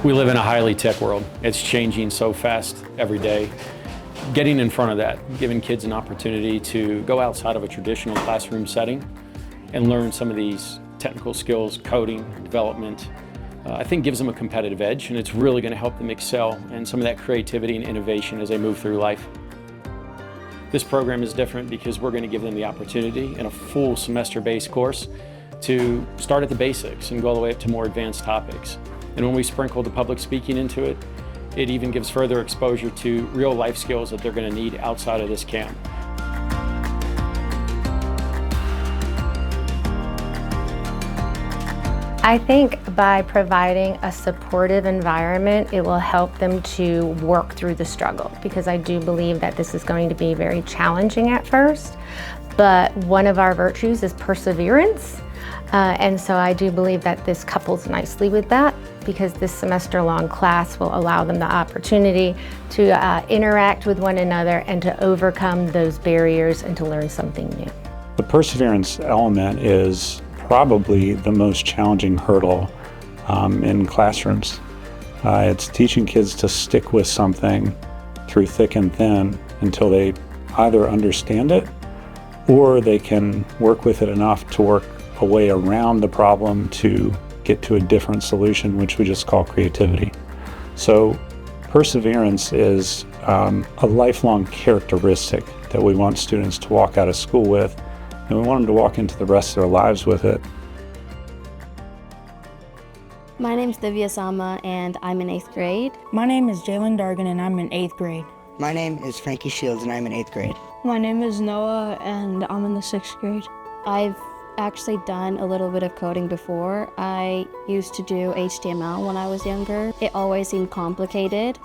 We live in a highly tech world. It's changing so fast every day. Getting in front of that, giving kids an opportunity to go outside of a traditional classroom setting and learn some of these technical skills, coding, development, I think gives them a competitive edge, and it's really going to help them excel in some of that creativity and innovation as they move through life. This program is different because we're going to give them the opportunity in a full semester-based course to start at the basics and go all the way up to more advanced topics. And when we sprinkle the public speaking into it, it even gives further exposure to real life skills that they're going to need outside of this camp. I think by providing a supportive environment, it will help them to work through the struggle, because I do believe that this is going to be very challenging at first, but one of our virtues is perseverance. And so I do believe that this couples nicely with that, because this semester-long class will allow them the opportunity to interact with one another and to overcome those barriers and to learn something new. The perseverance element is probably the most challenging hurdle in classrooms. It's teaching kids to stick with something through thick and thin until they either understand it or they can work with it enough to work a way around the problem to get to a different solution, which we just call creativity. So perseverance is a lifelong characteristic that we want students to walk out of school with, and we want them to walk into the rest of their lives with it. My name's Divya Sama, and I'm in 8th grade. My name is Jalen Dargan, and I'm in 8th grade. My name is Frankie Shields, and I'm in 8th grade. My name is Noah, and I'm in the 6th grade. I've actually done a little bit of coding before. I used to do HTML when I was younger. It always seemed complicated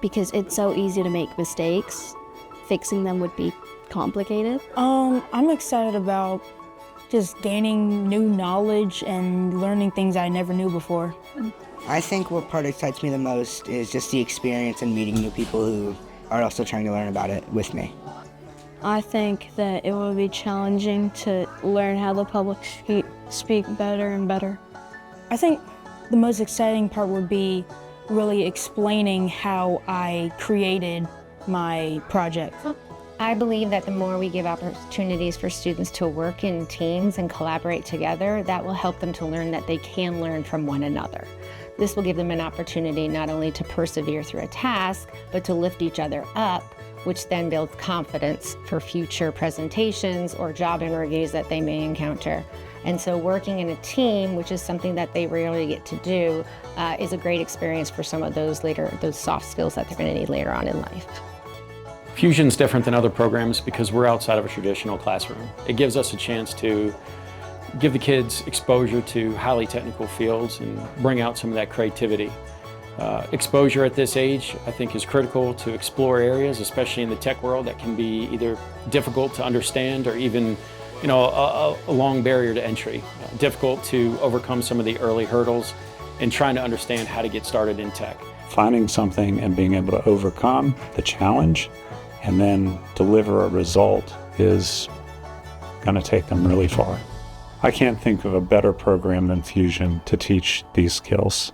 because it's so easy to make mistakes. Fixing them would be complicated. I'm excited about just gaining new knowledge and learning things I never knew before. I think what part excites me the most is just the experience and meeting new people who are also trying to learn about it with me. I think that it will be challenging to learn how the public speak better and better. I think the most exciting part would be really explaining how I created my project. I believe that the more we give opportunities for students to work in teams and collaborate together, that will help them to learn that they can learn from one another. This will give them an opportunity not only to persevere through a task, but to lift each other up, which then builds confidence for future presentations or job interviews that they may encounter. And so working in a team, which is something that they rarely get to do, is a great experience for some of those soft skills that they're going to need later on in life. Fusion's different than other programs because we're outside of a traditional classroom. It gives us a chance to give the kids exposure to highly technical fields and bring out some of that creativity. Exposure at this age, I think, is critical to explore areas, especially in the tech world, that can be either difficult to understand or even, a long barrier to entry. Difficult to overcome some of the early hurdles and trying to understand how to get started in tech. Finding something and being able to overcome the challenge and then deliver a result is going to take them really far. I can't think of a better program than Fusion to teach these skills.